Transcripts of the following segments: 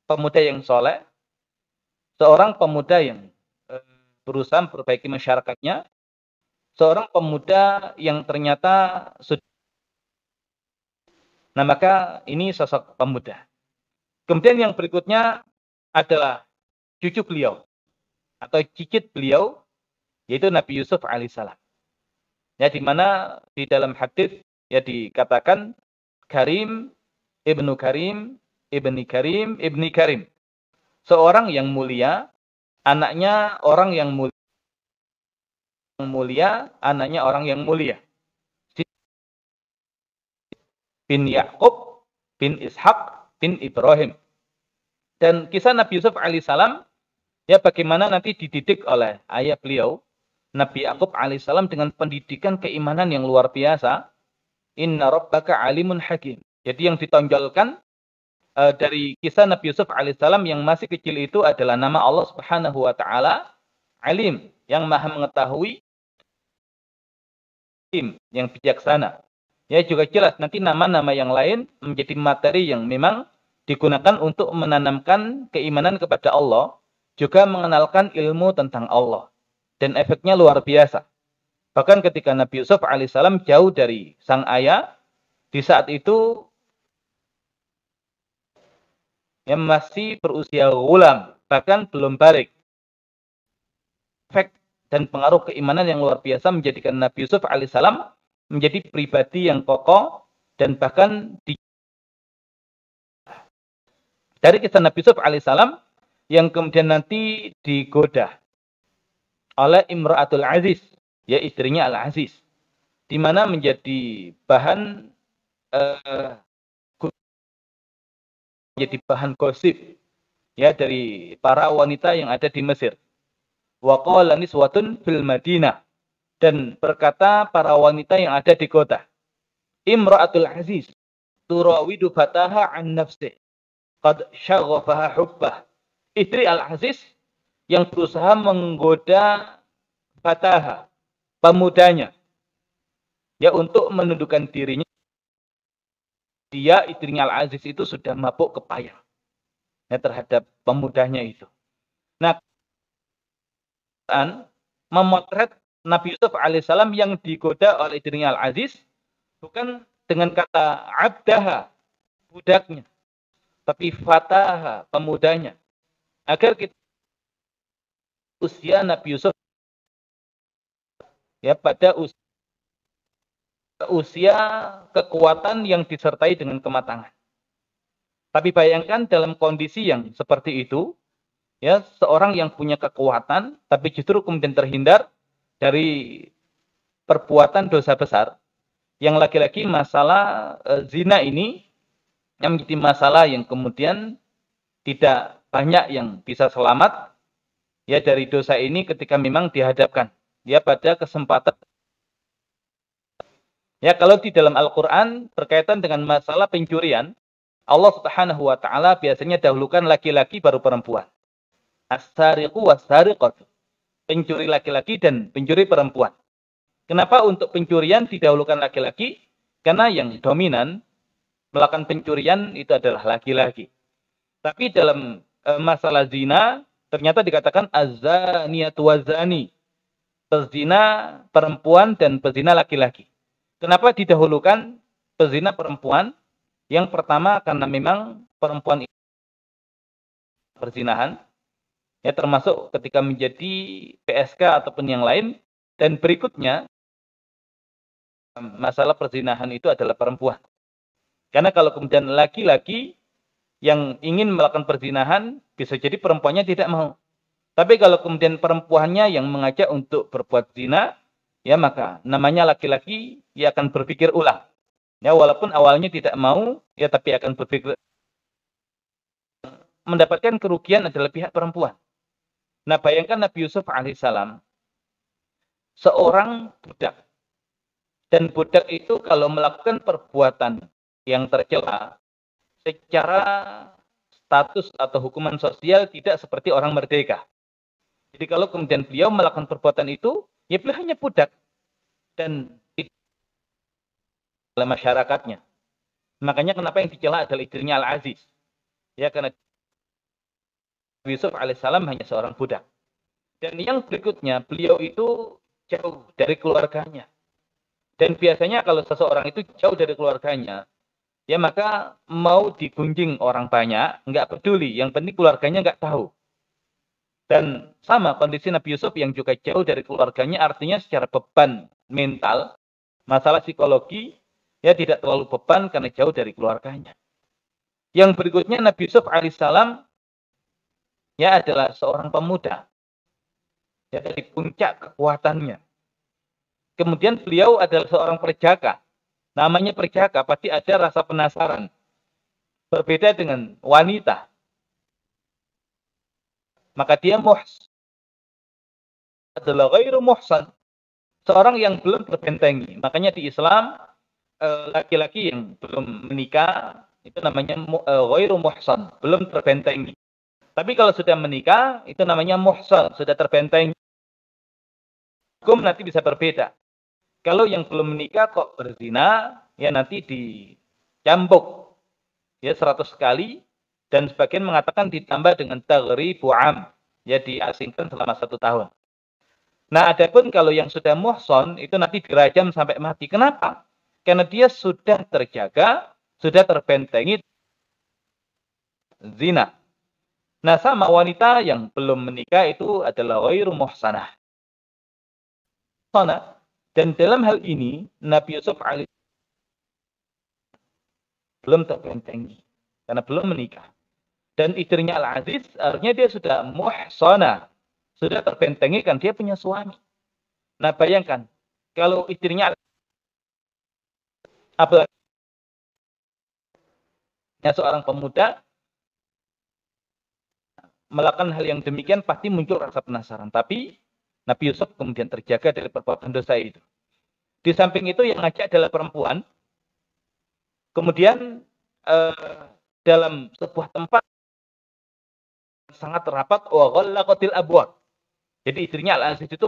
pemuda yang soleh, seorang pemuda yang berusaha memperbaiki masyarakatnya, seorang pemuda yang ternyata sudah. Nah, maka ini sosok pemuda. Kemudian yang berikutnya adalah cucu beliau atau cicit beliau, yaitu Nabi Yusuf alaihissalam. Ya, di mana di dalam hadis ya dikatakan Karim, ibnu Karim, ibni Karim, ibni Karim. Seorang yang mulia, anaknya orang yang mulia, anaknya orang yang mulia. Bin Yakub, bin Ishak, bin Ibrahim. Dan kisah Nabi Yusuf alaihissalam, ya bagaimana nanti dididik oleh ayah beliau, Nabi Yakub alaihissalam dengan pendidikan keimanan yang luar biasa. Inna rabbaka alimun hakim. Jadi yang ditonjolkan dari kisah Nabi Yusuf alaihissalam yang masih kecil itu adalah nama Allah Subhanahu wa taala Alim, yang Maha mengetahui, yang bijaksana. Ya, juga jelas nanti nama-nama yang lain menjadi materi yang memang digunakan untuk menanamkan keimanan kepada Allah, juga mengenalkan ilmu tentang Allah. Dan efeknya luar biasa. Bahkan ketika Nabi Yusuf alaihissalam jauh dari sang ayah, di saat itu yang masih berusia gulam, bahkan belum balik. Efek dan pengaruh keimanan yang luar biasa menjadikan Nabi Yusuf alaihissalam menjadi pribadi yang kokoh dan bahkan dari kisah Nabi Yusuf alaihissalam yang kemudian nanti digoda oleh Imra'atul Aziz, ya istrinya Al-Aziz, di mana menjadi bahan gosip ya dari para wanita yang ada di Mesir. Wa qala niswatun fil Madinah, dan berkata para wanita yang ada di kota, Imra'atul Aziz turawidu fataha an nafsih qad syaghafaha hubbah. Istri Al-Aziz yang berusaha menggoda fataha, pemudanya, ya untuk menundukkan dirinya. Dia, istrinya Al-Aziz itu sudah mabuk kepayang ya, terhadap pemudanya itu. Nah, memotret Nabi Yusuf alaihissalam yang digoda oleh istrinya Al-Aziz bukan dengan kata abdaha, budaknya, tapi fataha, pemudanya. Agar kita usia Nabi Yusuf ya pada usia kekuatan yang disertai dengan kematangan. Tapi bayangkan dalam kondisi yang seperti itu, ya seorang yang punya kekuatan, tapi justru kemudian terhindar dari perbuatan dosa besar. Yang laki-laki masalah zina ini yang menjadi masalah yang kemudian tidak banyak yang bisa selamat ya dari dosa ini ketika memang dihadapkan ya pada kesempatan. Ya, kalau di dalam Al-Quran berkaitan dengan masalah pencurian, Allah Subhanahu wa taala biasanya dahulukan laki-laki baru perempuan. As-sariqu was-sariqatu. Pencuri laki-laki dan pencuri perempuan. Kenapa untuk pencurian didahulukan laki-laki? Karena yang dominan melakukan pencurian itu adalah laki-laki. Tapi dalam masalah zina ternyata dikatakan az-zaniyatu waz-zani. Pezina perempuan dan pezina laki-laki. Kenapa didahulukan pezina perempuan? Yang pertama karena memang perempuan itu perzinahan, ya termasuk ketika menjadi PSK ataupun yang lain. Dan berikutnya masalah perzinahan itu adalah perempuan. Karena kalau kemudian laki-laki yang ingin melakukan perzinahan, bisa jadi perempuannya tidak mau. Tapi kalau kemudian perempuannya yang mengajak untuk berbuat zina, ya maka namanya laki-laki, ia akan berpikir ulang. Ya, walaupun awalnya tidak mau, ya tapi akan berpikir. Mendapatkan kerugian adalah pihak perempuan. Nah, bayangkan Nabi Yusuf alaihissalam, seorang budak. Dan budak itu kalau melakukan perbuatan yang tercela, secara status atau hukuman sosial tidak seperti orang merdeka. Jadi kalau kemudian beliau melakukan perbuatan itu, ya beliau hanya budak. Dan oleh masyarakatnya. Makanya kenapa yang dicela adalah istrinya Al-Aziz. Ya, karena Yusuf alaihissalam hanya seorang budak. Dan yang berikutnya, beliau itu jauh dari keluarganya. Dan biasanya kalau seseorang itu jauh dari keluarganya, ya maka mau digunjing orang banyak, nggak peduli. Yang penting keluarganya nggak tahu. Dan sama kondisi Nabi Yusuf yang juga jauh dari keluarganya, artinya secara beban mental, masalah psikologi, ya tidak terlalu beban karena jauh dari keluarganya. Yang berikutnya Nabi Yusuf alaihissalam ya adalah seorang pemuda. Ya, dari puncak kekuatannya. Kemudian beliau adalah seorang perjaka. Namanya perjaka, pasti ada rasa penasaran. Berbeda dengan wanita. Maka dia adalah ghairu muhsan. Seorang yang belum terbentengi. Makanya di Islam, laki-laki yang belum menikah, itu namanya ghairu muhsan. Belum terbentengi. Tapi kalau sudah menikah, itu namanya muhsan. Sudah terbentengi. Hukum nanti bisa berbeda. Kalau yang belum menikah kok berzina, ya nanti dicambuk ya 100 kali, dan sebagian mengatakan ditambah dengan taghribu am, ya diasingkan selama 1 tahun. Nah, adapun kalau yang sudah muhson itu nanti dirajam sampai mati. Kenapa? Karena dia sudah terjaga, sudah terbentengi zina. Nah, sama wanita yang belum menikah itu adalah ghairu muhsanah. Dan dalam hal ini Nabi Yusuf belum terbentengi karena belum menikah. Dan istrinya Al-Aziz artinya dia sudah muhsana, sudah terbentengi kan dia punya suami. Nah, bayangkan kalau istrinya apalagi seorang pemuda melakukan hal yang demikian pasti muncul rasa penasaran. Tapi Nabi Yusuf kemudian terjaga dari perbuatan dosa itu. Di samping itu yang ngajak adalah perempuan. Kemudian dalam sebuah tempat sangat rapat, wa ghallaqatil abwab. Jadi istrinya Al-Aziz itu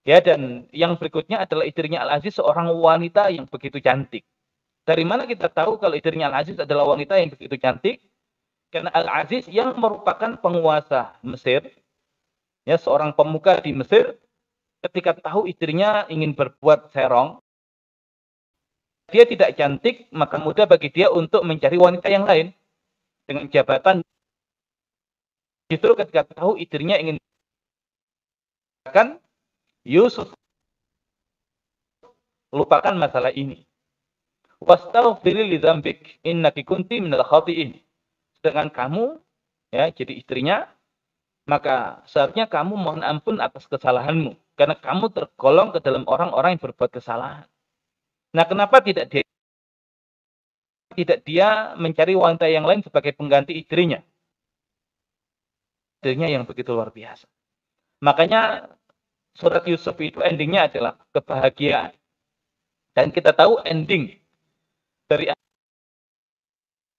ya, dan yang berikutnya adalah istrinya Al-Aziz seorang wanita yang begitu cantik. Dari mana kita tahu kalau istrinya Al-Aziz adalah wanita yang begitu cantik? Karena Al-Aziz yang merupakan penguasa Mesir, ya seorang pemuka di Mesir, ketika tahu istrinya ingin berbuat serong, dia tidak cantik, maka mudah bagi dia untuk mencari wanita yang lain dengan jabatan. Justru ketika tahu istrinya ingin Yusuf lupakan masalah ini. Wastaghfiri li dzambik innaki kunti minal khati'in. Sedangkan kamu ya jadi istrinya, maka seharusnya kamu mohon ampun atas kesalahanmu karena kamu tergolong ke dalam orang-orang yang berbuat kesalahan. Nah, kenapa tidak dia mencari wanita yang lain sebagai pengganti istrinya? Istrinya yang begitu luar biasa. Makanya surat Yusuf itu endingnya adalah kebahagiaan. Dan kita tahu ending dari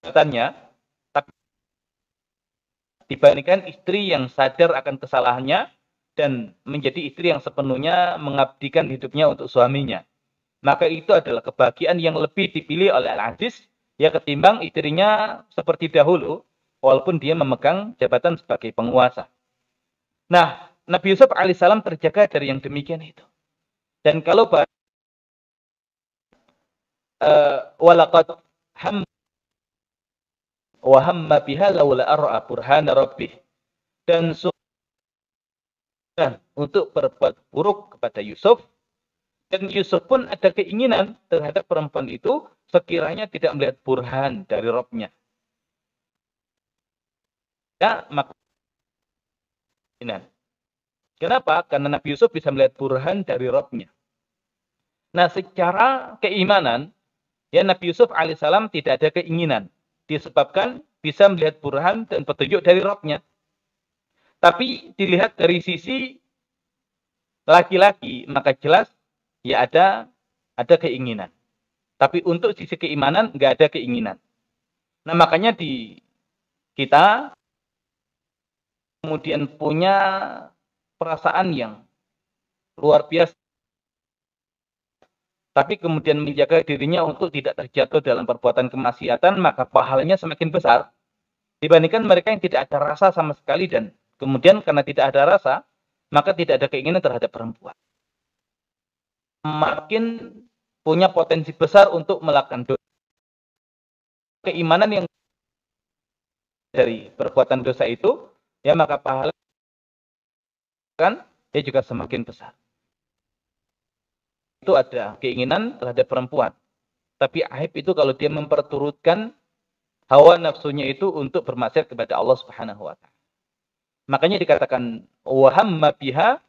ayatannya, tapi dibandingkan istri yang sadar akan kesalahannya dan menjadi istri yang sepenuhnya mengabdikan hidupnya untuk suaminya. Maka itu adalah kebahagiaan yang lebih dipilih oleh Al-Aziz ya ketimbang istrinya seperti dahulu, walaupun dia memegang jabatan sebagai penguasa. Nah, Nabi Yusuf alaihissalam terjaga dari yang demikian itu. Dan kalau walaqad ham wa hamma biha laula ar'a burhana rabbih, dan untuk berbuat buruk kepada Yusuf, dan Yusuf pun ada keinginan terhadap perempuan itu sekiranya tidak melihat burhan dari Rabb-nya. Ya, maka kenapa? Karena Nabi Yusuf bisa melihat burhan dari Rabb-nya. Nah, secara keimanan, ya Nabi Yusuf alaihissalam tidak ada keinginan. Disebabkan bisa melihat burhan dan petunjuk dari Rabb-nya. Tapi dilihat dari sisi laki-laki, maka jelas ya ada keinginan. Tapi untuk sisi keimanan nggak ada keinginan. Nah, makanya di kita kemudian punya perasaan yang luar biasa. Tapi kemudian menjaga dirinya untuk tidak terjatuh dalam perbuatan kemaksiatan, maka pahalanya semakin besar. Dibandingkan mereka yang tidak ada rasa sama sekali dan kemudian karena tidak ada rasa, maka tidak ada keinginan terhadap perempuan. Makin punya potensi besar untuk melakukan dosa. Keimanan yang dari perbuatan dosa itu, ya maka pahala kan dia juga semakin besar. Itu ada keinginan terhadap perempuan. Tapi aib itu kalau dia memperturutkan hawa nafsunya itu untuk bermaksiat kepada Allah Subhanahu wa taala. Makanya dikatakan wahamma biha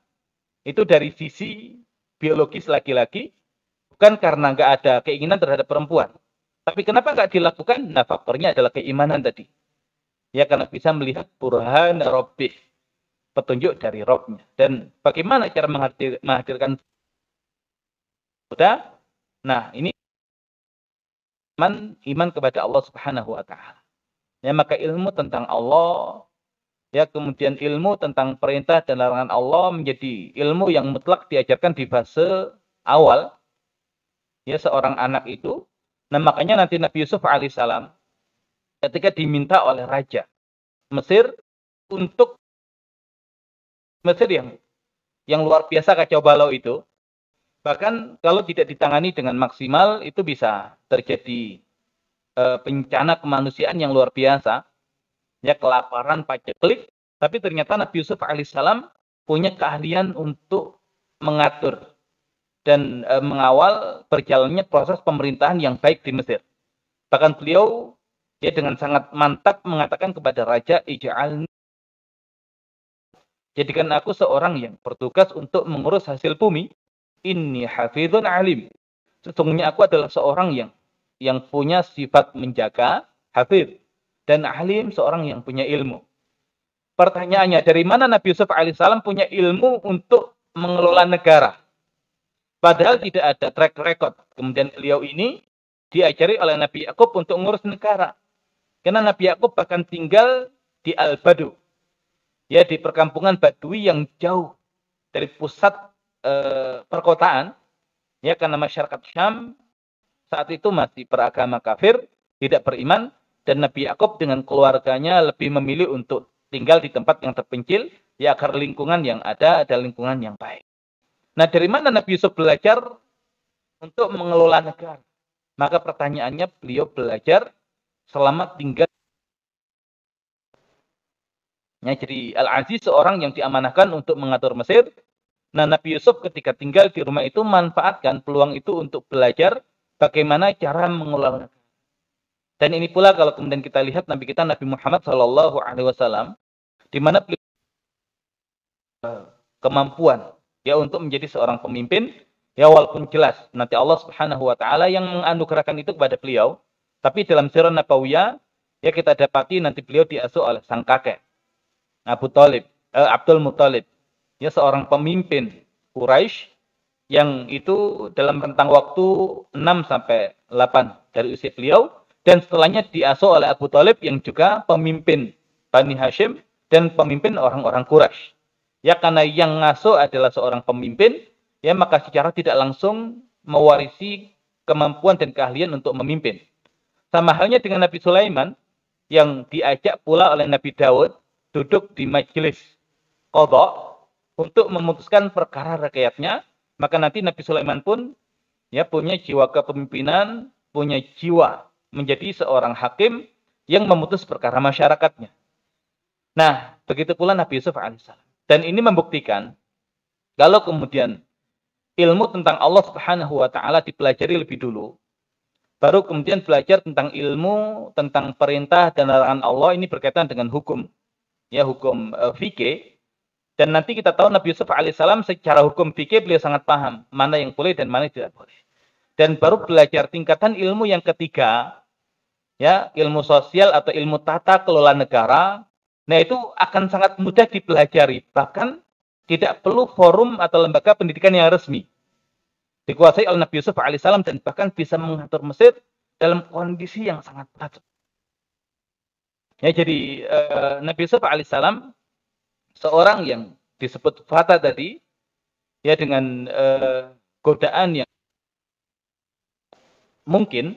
itu dari sisi biologis laki-laki, bukan karena nggak ada keinginan terhadap perempuan. Tapi kenapa nggak dilakukan? Nah, faktornya adalah keimanan tadi. Ya, karena bisa melihat burhan rabbih, petunjuk dari Rabbnya. Dan bagaimana cara menghadirkan Buddha? Nah, ini iman kepada Allah Subhanahu wa taala. Ya, maka ilmu tentang Allah, ya kemudian ilmu tentang perintah dan larangan Allah menjadi ilmu yang mutlak diajarkan di fase awal ya seorang anak itu. Nah, makanya nanti Nabi Yusuf alaihissalam ketika diminta oleh raja Mesir untuk Mesir yang luar biasa kacau balau itu, bahkan kalau tidak ditangani dengan maksimal itu bisa terjadi bencana kemanusiaan yang luar biasa, ya kelaparan, paceklik. Tapi ternyata Nabi Yusuf alaihissalam punya keahlian untuk mengatur dan mengawal berjalannya proses pemerintahan yang baik di Mesir. Bahkan beliau ya dengan sangat mantap mengatakan kepada raja, ij'alni, jadikan aku seorang yang bertugas untuk mengurus hasil bumi. Inni hafidhun alim. Sesungguhnya aku adalah seorang yang punya sifat menjaga, hafidh, dan alim, seorang yang punya ilmu. Pertanyaannya, dari mana Nabi Yusuf alaihissalam punya ilmu untuk mengelola negara? Padahal tidak ada track record. Kemudian beliau ini diajari oleh Nabi Yakub untuk mengurus negara. Karena Nabi Yakub bahkan tinggal di Al-Badu. Ya, di perkampungan Badui yang jauh dari pusat perkotaan. Ya, karena masyarakat Syam saat itu masih beragama kafir, tidak beriman. Dan Nabi Yakub dengan keluarganya lebih memilih untuk tinggal di tempat yang terpencil. Ya, agar lingkungan yang ada lingkungan yang baik. Nah, dari mana Nabi Yusuf belajar untuk mengelola negara? Maka pertanyaannya beliau belajar selama tinggal. Ya, jadi Al-Aziz seorang yang diamanahkan untuk mengatur Mesir. Nah, Nabi Yusuf ketika tinggal di rumah itu manfaatkan peluang itu untuk belajar bagaimana cara mengelola negara. Dan ini pula kalau kemudian kita lihat Nabi kita Nabi Muhammad SAW, di mana kemampuan ya untuk menjadi seorang pemimpin, ya walaupun jelas nanti Allah Subhanahu wa taala yang menganugerahkan itu kepada beliau, tapi dalam sirah nabawiyah ya kita dapati nanti beliau diasuh oleh sang kakek Abdul Muthalib, ya seorang pemimpin Quraisy yang itu dalam rentang waktu 6 sampai 8 dari usia beliau, dan setelahnya diasuh oleh Abu Thalib yang juga pemimpin Bani Hashim dan pemimpin orang-orang Quraisy. Ya karena yang ngasuh adalah seorang pemimpin, ya maka secara tidak langsung mewarisi kemampuan dan keahlian untuk memimpin. Sama halnya dengan Nabi Sulaiman yang diajak pula oleh Nabi Daud duduk di majelis qadha untuk memutuskan perkara rakyatnya, maka nanti Nabi Sulaiman pun ya punya jiwa kepemimpinan, punya jiwa menjadi seorang hakim yang memutus perkara masyarakatnya. Nah, begitu pula Nabi Yusuf alaihissalam. Dan ini membuktikan kalau kemudian ilmu tentang Allah Subhanahu wa taala dipelajari lebih dulu, baru kemudian belajar tentang ilmu tentang perintah dan larangan Allah ini berkaitan dengan hukum. Ya, hukum fikih. Dan nanti kita tahu Nabi Yusuf alaihissalam secara hukum fikih beliau sangat paham mana yang boleh dan mana yang tidak boleh. Dan baru belajar tingkatan ilmu yang ketiga, ya ilmu sosial atau ilmu tata kelola negara. Nah itu akan sangat mudah dipelajari. Bahkan tidak perlu forum atau lembaga pendidikan yang resmi. Dikuasai oleh Nabi Yusuf alaihissalam dan bahkan bisa mengatur Mesir dalam kondisi yang sangat berat. Ya, jadi Nabi Yusuf alaihissalam seorang yang disebut fata tadi, ya dengan godaan yang mungkin,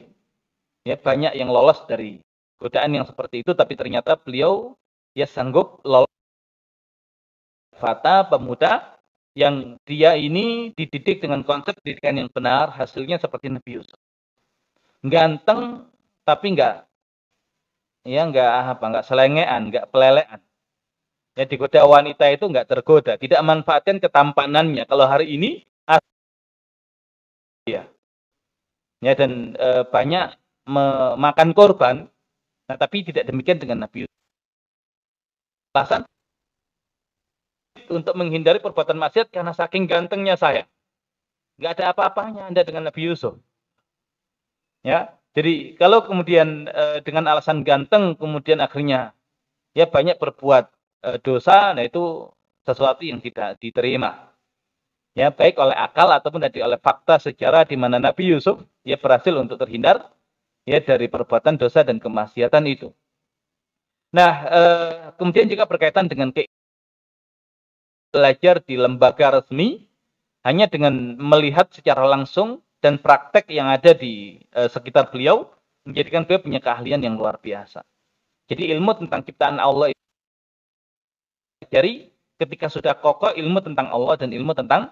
ya banyak yang lolos dari godaan yang seperti itu, tapi ternyata beliau ya sanggup lolos fata pemuda yang dia ini dididik dengan konsep pendidikan yang benar, hasilnya seperti Nabi Yusuf. Ganteng tapi enggak selengean, enggak pelelean. Ya digoda wanita itu enggak tergoda, tidak manfaatkan ketampanannya. Kalau hari ini ya dan banyak memakan korban, nah tapi tidak demikian dengan Nabi Yusuf. Alasan untuk menghindari perbuatan maksiat karena saking gantengnya saya. Enggak ada apa-apanya Anda dengan Nabi Yusuf. Ya, jadi kalau kemudian dengan alasan ganteng kemudian akhirnya ya banyak berbuat dosa, nah itu sesuatu yang tidak diterima. Ya, baik oleh akal ataupun oleh fakta sejarah di mana Nabi Yusuf ya berhasil untuk terhindar ya dari perbuatan dosa dan kemaksiatan itu. Nah, kemudian juga berkaitan dengan belajar di lembaga resmi hanya dengan melihat secara langsung dan praktek yang ada di sekitar beliau menjadikan beliau punya keahlian yang luar biasa. Jadi ilmu tentang ciptaan Allah dari ketika sudah kokoh ilmu tentang Allah dan ilmu tentang